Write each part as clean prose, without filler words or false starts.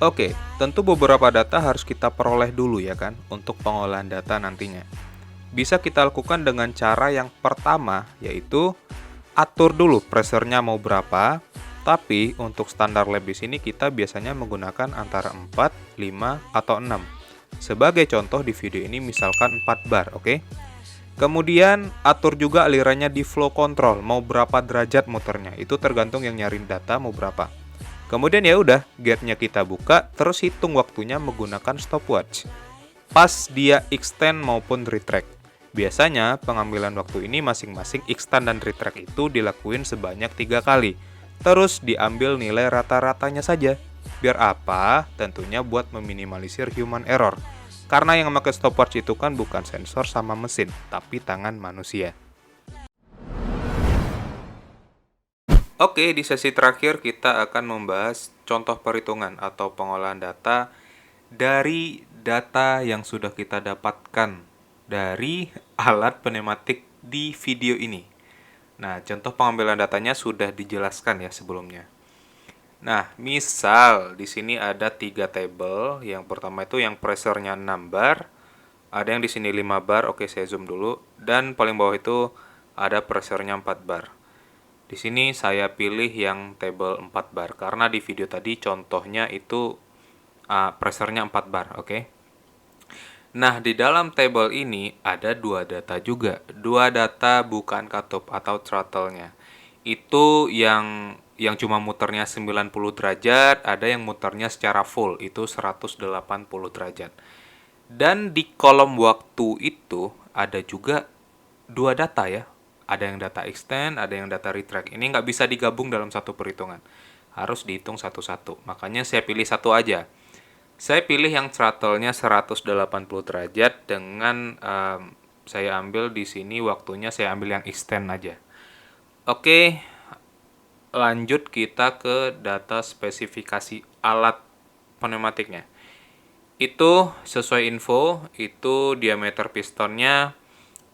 Oke, tentu beberapa data harus kita peroleh dulu ya kan, untuk pengolahan data nantinya. Bisa kita lakukan dengan cara yang pertama, yaitu atur dulu pressure-nya mau berapa, tapi untuk standar lab di sini kita biasanya menggunakan antara 4, 5, atau 6. Sebagai contoh di video ini misalkan 4 bar, oke? Kemudian atur juga alirannya di flow control, mau berapa derajat muternya. Itu tergantung yang nyariin data mau berapa. Kemudian ya udah, gate-nya kita buka, terus hitung waktunya menggunakan stopwatch. Pas dia extend maupun retract. Biasanya pengambilan waktu ini masing-masing extend dan retract itu dilakuin sebanyak 3 kali. Terus diambil nilai rata-ratanya saja. Biar apa? Tentunya buat meminimalisir human error. Karena yang memakai stopwatch itu kan bukan sensor sama mesin, tapi tangan manusia. Oke, di sesi terakhir kita akan membahas contoh perhitungan atau pengolahan data dari data yang sudah kita dapatkan dari alat pneumatik di video ini. Nah, contoh pengambilan datanya sudah dijelaskan ya sebelumnya. Nah, misal di sini ada 3 tabel. Yang pertama itu yang pressure-nya 6 bar, ada yang di sini 5 bar. Oke, saya zoom dulu. Dan paling bawah itu ada pressure-nya 4 bar. Di sini saya pilih yang tabel 4 bar karena di video tadi contohnya itu pressure-nya 4 bar, oke? Nah, di dalam tabel ini ada dua data juga. Dua data bukan katup atau throttle-nya. Itu yang cuma muternya 90 derajat, ada yang muternya secara full, itu 180 derajat. Dan di kolom waktu itu ada juga dua data ya. Ada yang data extend, ada yang data retract. Ini nggak bisa digabung dalam satu perhitungan. Harus dihitung satu-satu. Makanya saya pilih satu aja. Saya pilih yang throttle-nya 180 derajat dengan saya ambil di sini waktunya saya ambil yang extend aja. Oke, lanjut kita ke data spesifikasi alat pneumatiknya. Itu sesuai info, itu diameter pistonnya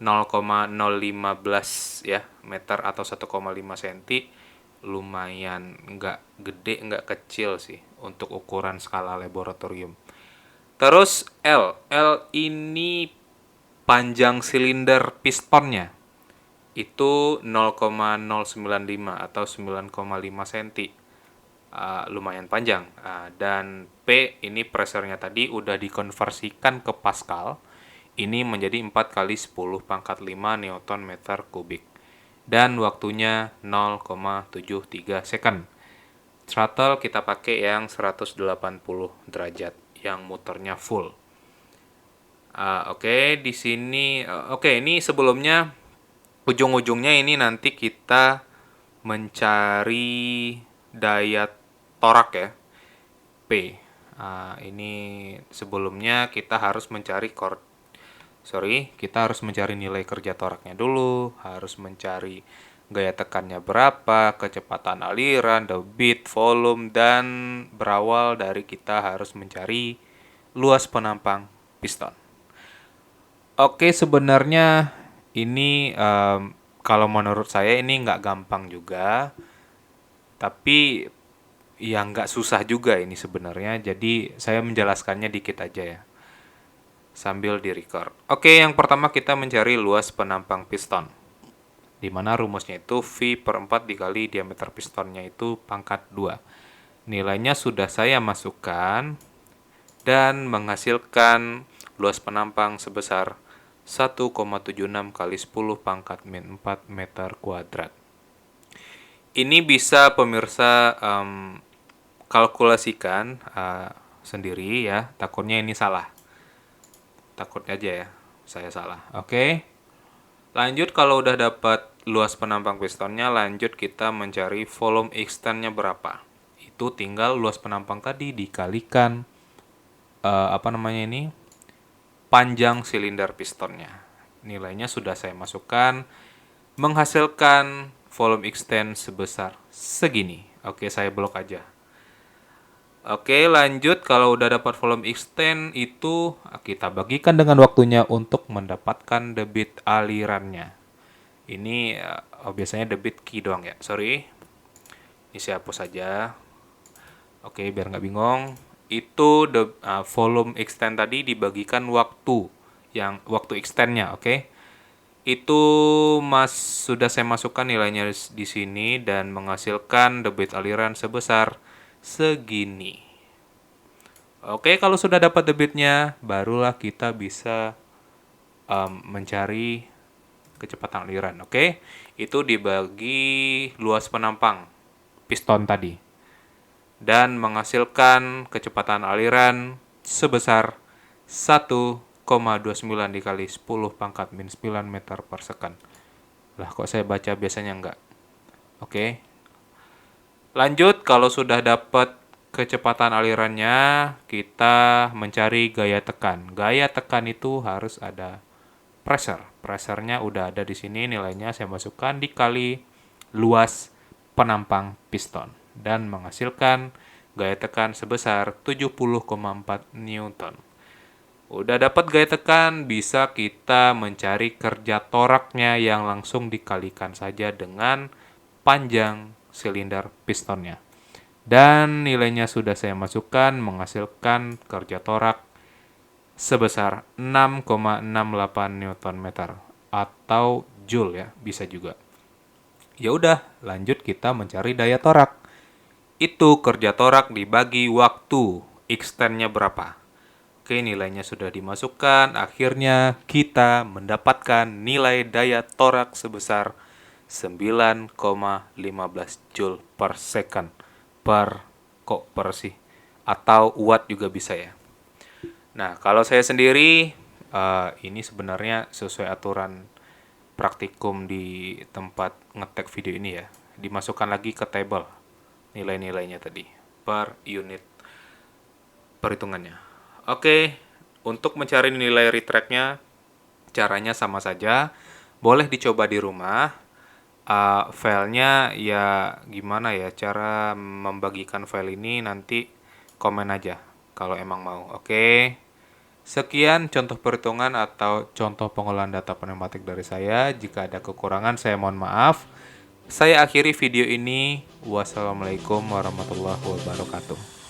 0,015 ya meter atau 1,5 cm. Lumayan nggak gede nggak kecil sih untuk ukuran skala laboratorium. Terus L ini panjang silinder pistonnya itu 0,095 atau 9,5 cm. Lumayan panjang. Dan P ini pressure-nya tadi udah dikonversikan ke Pascal. Ini menjadi 4 kali 10 pangkat 5 Newton meter kubik. Dan waktunya 0,73 second. Throttle kita pakai yang 180 derajat yang muternya full. Oke, di sini ini sebelumnya ujung-ujungnya ini nanti kita mencari daya torak ya, P. Ini sebelumnya kita harus mencari kita harus mencari nilai kerja toraknya dulu, harus mencari gaya tekannya berapa, kecepatan aliran, debit, volume, dan berawal dari kita harus mencari luas penampang piston. Oke, sebenarnya ini kalau menurut saya ini nggak gampang juga, tapi ya nggak susah juga ini sebenarnya. Jadi saya menjelaskannya dikit aja ya, sambil di-record. Oke, yang pertama kita mencari luas penampang piston. Di mana rumusnya itu V per 4 dikali diameter pistonnya itu pangkat 2. Nilainya sudah saya masukkan dan menghasilkan luas penampang sebesar 1,76 kali 10 pangkat min 4 meter kuadrat. Ini bisa pemirsa kalkulasikan sendiri ya, takutnya ini salah. Takut aja ya, saya salah. Oke. Lanjut kalau udah dapat luas penampang pistonnya, lanjut kita mencari volume extendnya berapa. Itu tinggal luas penampang tadi dikalikan panjang silinder pistonnya. Nilainya sudah saya masukkan, menghasilkan volume extend sebesar segini. Oke, saya blok aja. Oke, lanjut kalau udah dapat volume extend itu kita bagikan dengan waktunya untuk mendapatkan debit alirannya. Ini biasanya debit key doang ya. Sorry. Ini saya hapus saja. Oke, biar nggak bingung. itu volume extend tadi dibagikan waktu extendnya, oke? Itu sudah saya masukkan nilainya di sini dan menghasilkan debit aliran sebesar segini. Oke, kalau sudah dapat debitnya, barulah kita bisa mencari kecepatan aliran. Oke, itu dibagi luas penampang piston tadi dan menghasilkan kecepatan aliran sebesar 1,29 dikali 10 pangkat min 9 meter per second. Lah, kok saya baca biasanya enggak? Oke. Lanjut, kalau sudah dapat kecepatan alirannya, kita mencari gaya tekan. Gaya tekan itu harus ada pressure. Pressure-nya udah ada di sini, nilainya saya masukkan dikali luas penampang piston dan menghasilkan gaya tekan sebesar 70,4 Newton. Udah dapat gaya tekan, bisa kita mencari kerja toraknya yang langsung dikalikan saja dengan panjang silinder pistonnya. Dan nilainya sudah saya masukkan, menghasilkan kerja torak sebesar 6,68 Newton meter atau joule ya, bisa juga. Ya udah, lanjut kita mencari daya torak. Itu kerja torak dibagi waktu, extend-nya berapa. Oke, nilainya sudah dimasukkan. Akhirnya kita mendapatkan nilai daya torak sebesar 9,15 Joule per second. Per sih? Atau watt juga bisa ya. Nah, kalau saya sendiri, ini sebenarnya sesuai aturan praktikum di tempat ngetek video ini ya. Dimasukkan lagi ke table nilai-nilainya tadi per unit perhitungannya. Oke, untuk mencari nilai retract-nya, caranya sama saja. Boleh dicoba di rumah. Filenya ya gimana ya, cara membagikan file ini nanti komen aja kalau emang mau. Oke. Sekian contoh perhitungan atau contoh pengolahan data pneumatik dari saya. Jika ada kekurangan, saya mohon maaf. Saya akhiri video ini. Wassalamualaikum warahmatullahi wabarakatuh.